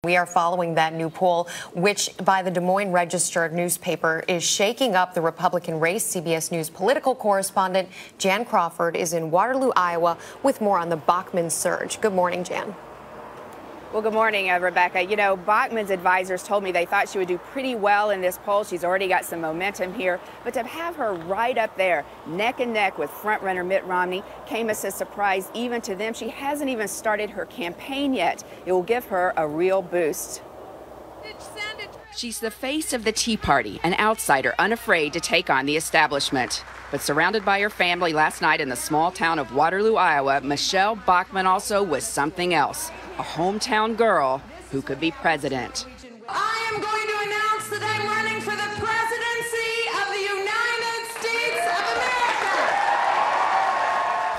We are following that new poll, which by the Des Moines Register newspaper is shaking up the Republican race. CBS News political correspondent Jan Crawford is in Waterloo, Iowa, with more on the Bachmann surge. Good morning, Jan. Well, good morning, Rebecca. You know, Bachmann's advisors told me they thought she would do pretty well in this poll. She's already got some momentum here. But to have her right up there, neck and neck with frontrunner Mitt Romney, came as a surprise even to them. She hasn't even started her campaign yet. It will give her a real boost. She's the face of the Tea Party, an outsider unafraid to take on the establishment. But surrounded by her family last night in the small town of Waterloo, Iowa, Michelle Bachmann also was something else, a hometown girl who could be president. I am going to announce that I'm running for the presidency of the United States of America.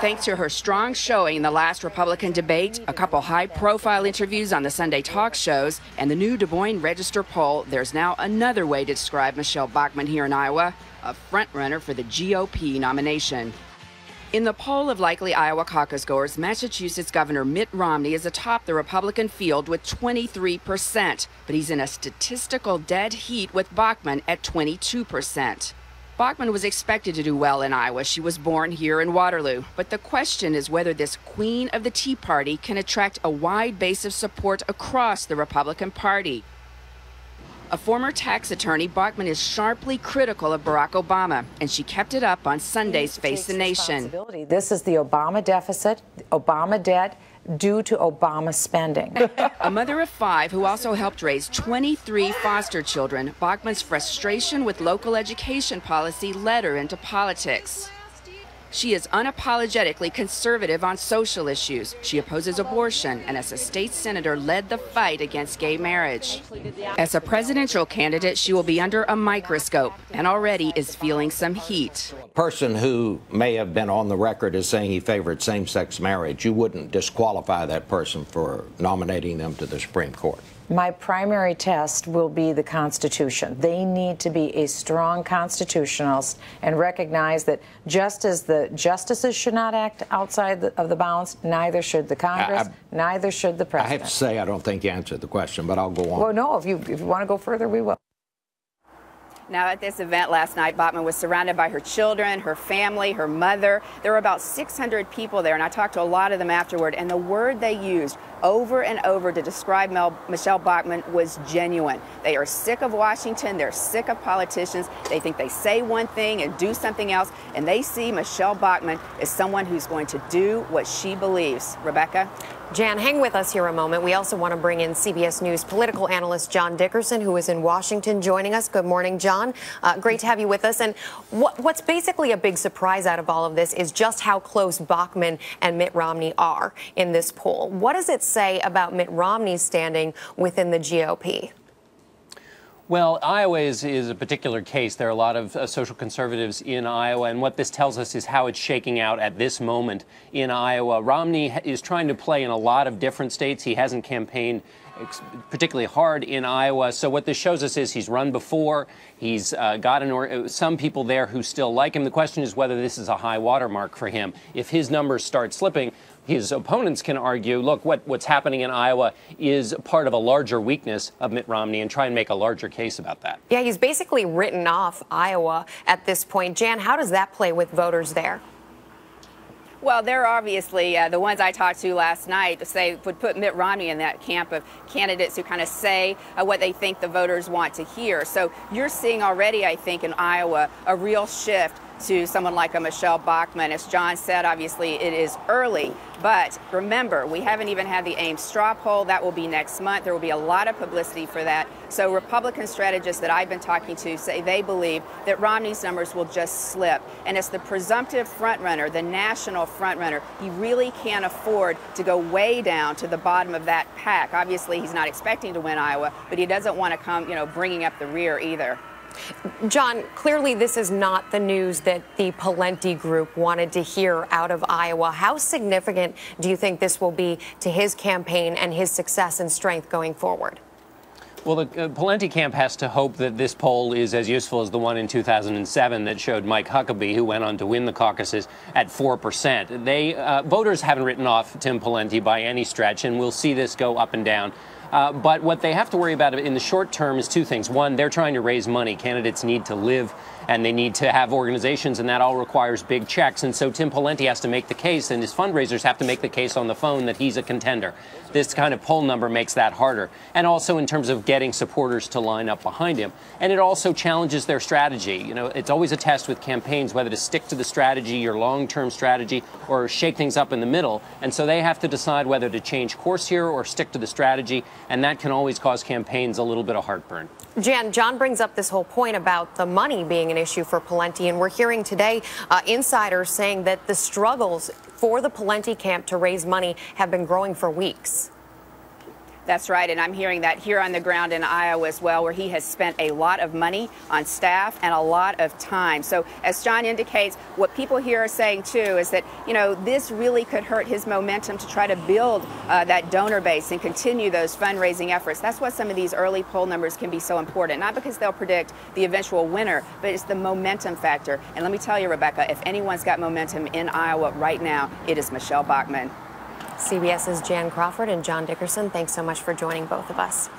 Thanks to her strong showing in the last Republican debate, a couple high-profile interviews on the Sunday talk shows, and the new Des Moines Register poll, there's now another way to describe Michelle Bachmann here in Iowa, a frontrunner for the GOP nomination. In the poll of likely Iowa caucus goers, Massachusetts Governor Mitt Romney is atop the Republican field with 23%, but he's in a statistical dead heat with Bachmann at 22%. Bachmann was expected to do well in Iowa. She was born here in Waterloo. But the question is whether this queen of the Tea Party can attract a wide base of support across the Republican Party. A former tax attorney, Bachmann is sharply critical of Barack Obama, and she kept it up on Sunday's Face the Nation. This is the Obama deficit, Obama debt, due to Obama spending. A mother of 5 who also helped raise 23 foster children, Bachmann's frustration with local education policy led her into politics. She is unapologetically conservative on social issues. She opposes abortion and as a state senator led the fight against gay marriage. As a presidential candidate, she will be under a microscope and already is feeling some heat. A person who may have been on the record as saying he favored same-sex marriage, you wouldn't disqualify that person for nominating them to the Supreme Court. My primary test will be the Constitution. They need to be a strong constitutionalist and recognize that just as the justices should not act outside of the bounds, neither should the Congress, neither should the president. I have to say I don't think you answered the question, but I'll go on. Well, no, if you want to go further, we will. Now, at this event last night, Bachmann was surrounded by her children, her family, her mother. There were about 600 people there, and I talked to a lot of them afterward, and the word they used over and over to describe Michelle Bachmann was genuine. They are sick of Washington. They're sick of politicians. They think they say one thing and do something else, and they see Michelle Bachmann as someone who's going to do what she believes. Rebecca? Jan, hang with us here a moment. We also want to bring in CBS News political analyst John Dickerson, who is in Washington, joining us. Good morning, John. Great to have you with us. And what's basically a big surprise out of all of this is just how close Bachmann and Mitt Romney are in this poll. What does it say about Mitt Romney's standing within the GOP? Well, Iowa is a particular case. There are a lot of social conservatives in Iowa, and what this tells us is how it's shaking out at this moment in Iowa. Romney is trying to play in a lot of different states. He hasn't campaigned particularly hard in Iowa. So what this shows us is he's run before. He's got some people there who still like him. The question is whether this is a high watermark for him. If his numbers start slipping, his opponents can argue, look, what's happening in Iowa is part of a larger weakness of Mitt Romney, and try and make a larger case about that. Yeah, he's basically written off Iowa at this point. Jan, how does that play with voters there? Well, they're obviously, the ones I talked to last night would put Mitt Romney in that camp of candidates who kind of say what they think the voters want to hear. So you're seeing already, I think, in Iowa, a real shift to someone like a Michelle Bachmann. As John said, obviously it is early, but remember, we haven't even had the Ames straw poll. That will be next month. There will be a lot of publicity for that. So Republican strategists that I've been talking to say they believe that Romney's numbers will just slip. And as the presumptive frontrunner, the national frontrunner, he really can't afford to go way down to the bottom of that pack. Obviously, he's not expecting to win Iowa, but he doesn't want to come, bringing up the rear either. John, clearly this is not the news that the Pawlenty group wanted to hear out of Iowa. How significant do you think this will be to his campaign and his success and strength going forward? Well, the Pawlenty camp has to hope that this poll is as useful as the one in 2007 that showed Mike Huckabee, who went on to win the caucuses, at 4%. Voters haven't written off Tim Pawlenty by any stretch, and we'll see this go up and down But what they have to worry about in the short term is two things. One, they're trying to raise money. Candidates need to live, and they need to have organizations, and that all requires big checks. And so Tim Pawlenty has to make the case, and his fundraisers have to make the case on the phone that he's a contender. This kind of poll number makes that harder. And also in terms of getting supporters to line up behind him. And it also challenges their strategy. You know, it's always a test with campaigns whether to stick to the strategy, your long-term strategy, or shake things up in the middle. And so they have to decide whether to change course here or stick to the strategy. And that can always cause campaigns a little bit of heartburn. Jan, John brings up this whole point about the money being an issue for Pawlenty, and we're hearing today insiders saying that the struggles for the Pawlenty camp to raise money have been growing for weeks. That's right, and I'm hearing that here on the ground in Iowa as well, where he has spent a lot of money on staff and a lot of time. So as John indicates, what people here are saying too is that, you know, this really could hurt his momentum to try to build that donor base and continue those fundraising efforts. That's why some of these early poll numbers can be so important, not because they'll predict the eventual winner, but it's the momentum factor. And let me tell you, Rebecca, if anyone's got momentum in Iowa right now, it is Michelle Bachmann. CBS's Jan Crawford and John Dickerson, thanks so much for joining both of us.